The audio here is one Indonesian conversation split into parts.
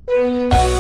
Coba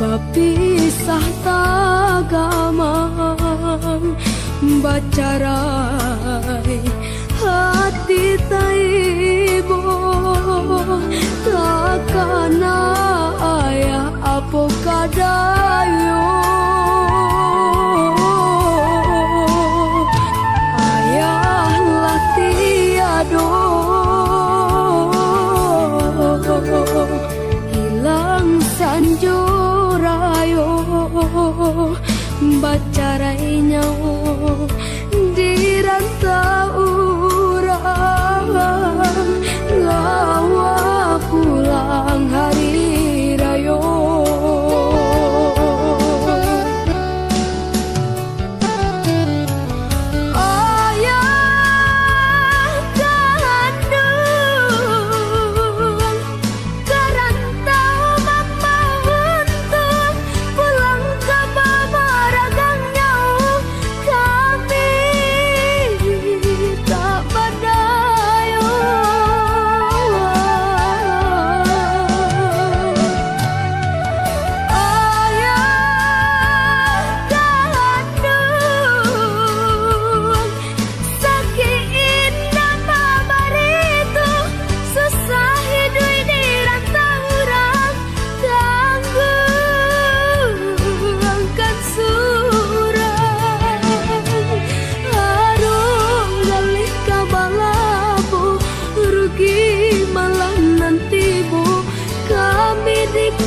Bapisah tagamang bacarai hati taibo takana ayah apo kadayo ayah latiado hilang sanjurayo bacarai nyawa di rantau orang lawa pulang hari rayo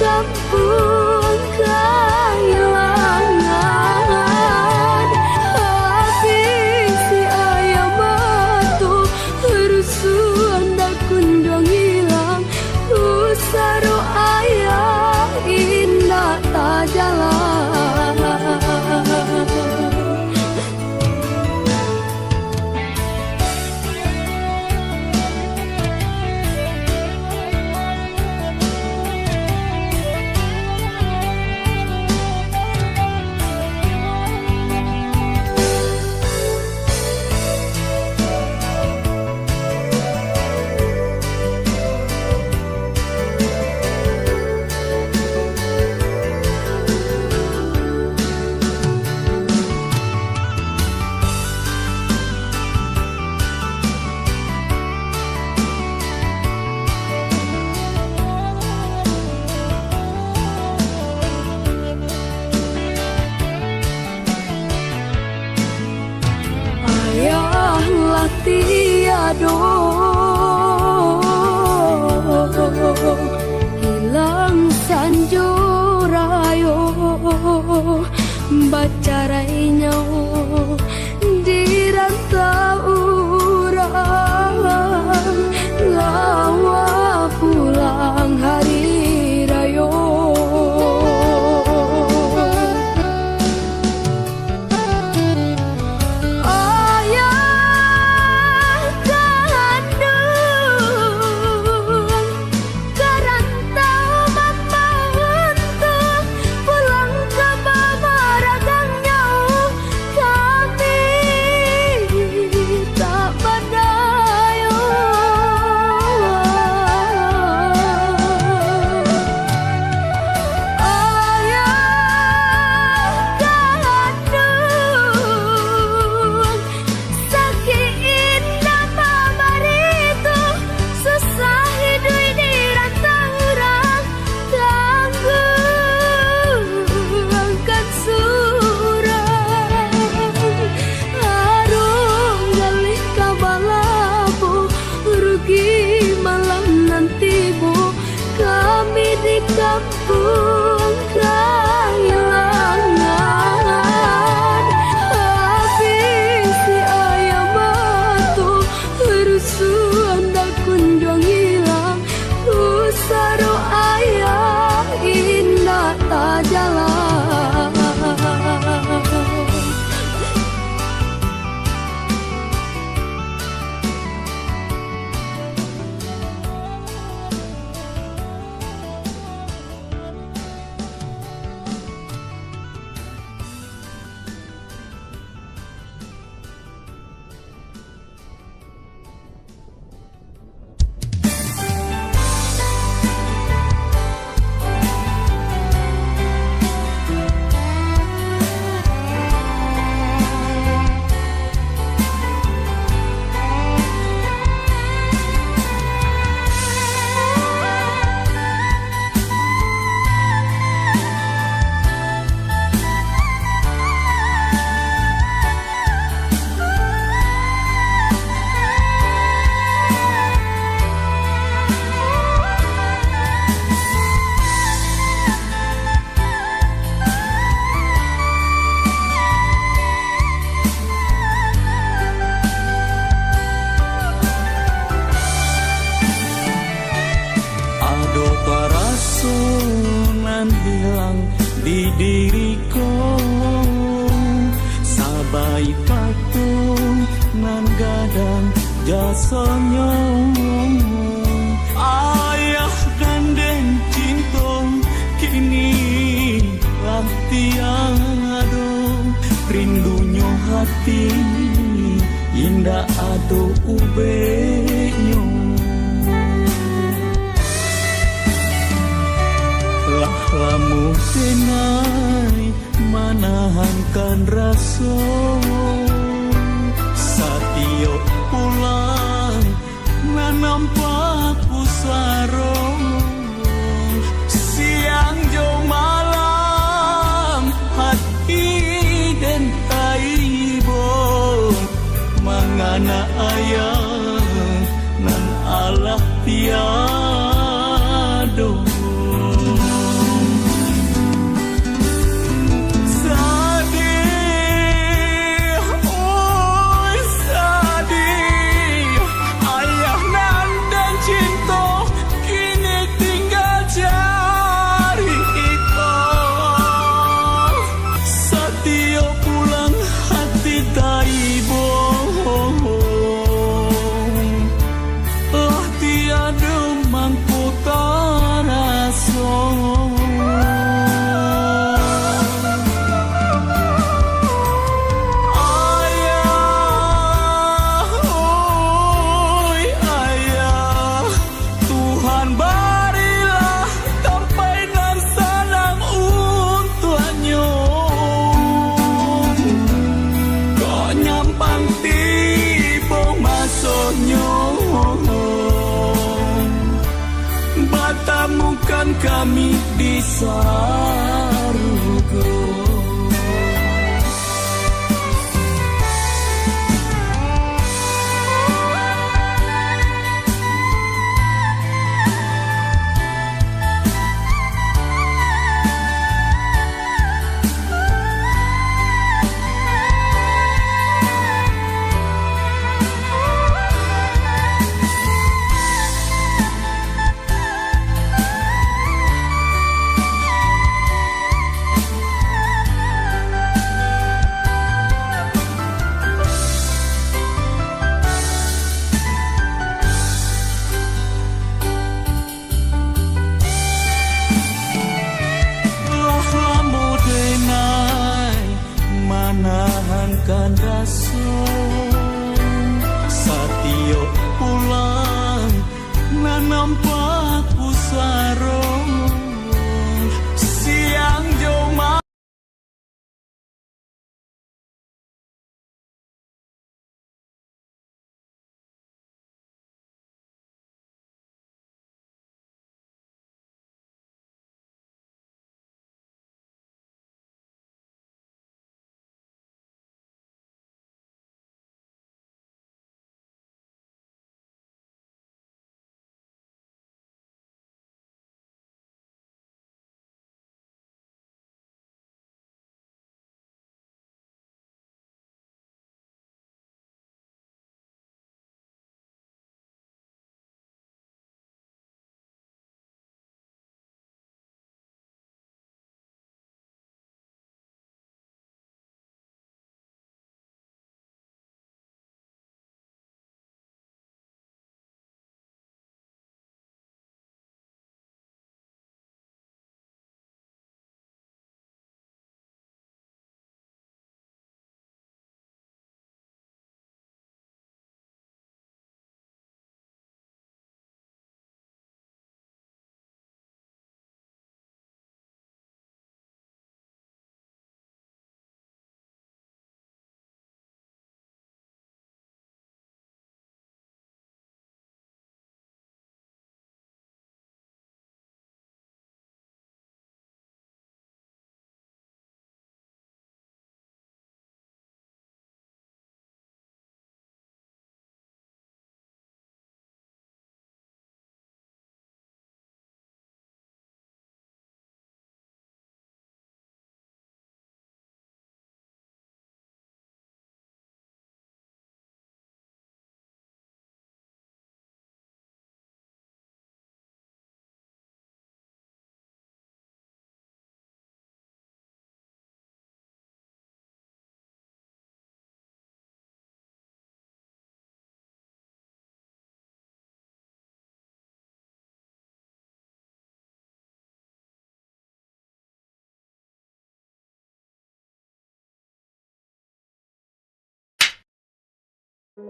kampung kehilangan habis si ayam matu rusuhan dak kundang hilang usaro ayah indah tak jalan tiado hilang sanjurayo bacarai nyawa di rantau orang lawa kampung kehilangan. Habis si ayam matu rusuh hendak kunjung hilang. Usaro ayah indah tak jalan. Nan hilang di diriku, sabai patung nan gadang jasanya. Ayah gandeng cinta kini lah tiada, rindunya hati indah ado ubenya. Lamu tenai manahankan rasa, satio pulang nampak pusaro. Siang jo malam hati dan taibo, mangana ayah nan Allah tiado. Batamukan kami di Sarugo. Manahankan rasa, satio pulang nampak pusaro. Siang jo Get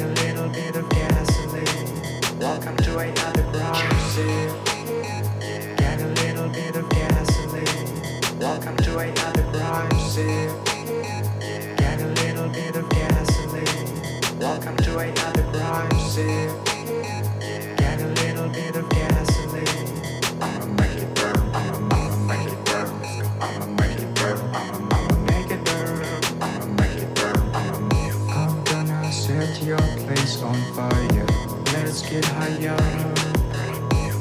a little bit of gasoline. Welcome to another garage sale. Get a little bit of gasoline. Welcome to another garage sale. Get a little bit of gasoline. Welcome to another garage sale. Get a little bit of gasoline. I'ma make it burn. I'ma make it burn. I'ma make it burn. I'ma make it burn. I'ma make it burn. I'm gonna set your place on fire. Let's get higher.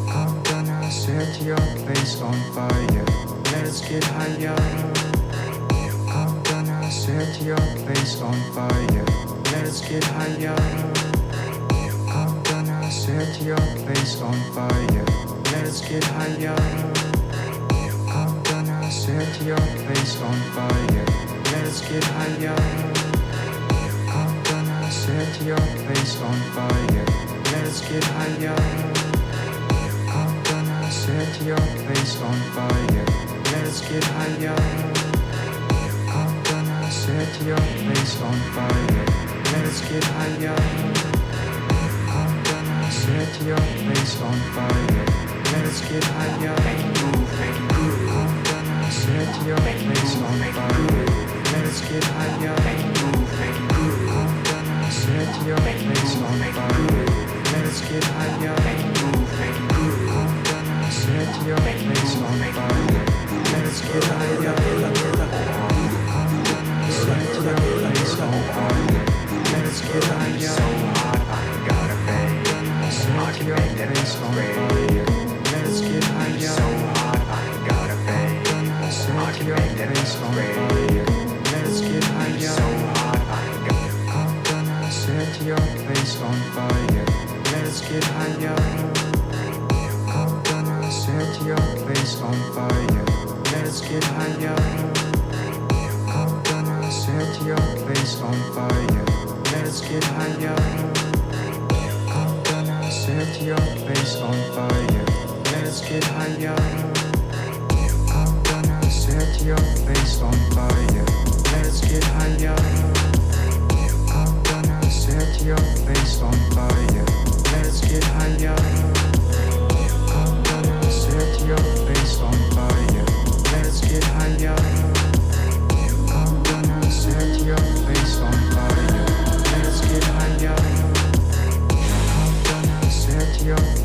I'm gonna set your place on fire. Let's get higher. I'm gonna set your place on fire. Let's get higher. I'm gonna set your place on fire. Let's get higher. I'm gonna set your place on fire. Let's get higher. I'm gonna set your place on fire. Let's get higher. I'm gonna set your place on fire. Let's get higher. I'm gonna set your place on fire. Let's get higher. I'm gonna set your place on fire. Let's get higher. I'm gonna set your place on fire. Let's get higher. I'm gonna set your place on fire. Let's get higher. I'm gonna set your place on fire. Let's get higher. I'm gonna set your place on fire. Let's get higher. So hot, I gotta pay. I'm gonna set your place on fire. Let's get higher. So hot, I gotta pay. I'm gonna set your place on fire. Let's get higher. So hot, I gotta. I'm gonna set your place on fire. Let's get higher. I'm gonna set your place on fire. Let's get higher. I'm gonna set your place on fire. Let's get higher. I'm gonna set your place on fire. Let's get higher. I'm gonna set your place on fire. Let's get higher. I'm gonna set your place on fire. Let's get higher. I'm gonna set your place on fire. Let's get higher. I'm gonna set your place on fire. Let's get higher. I'm gonna set your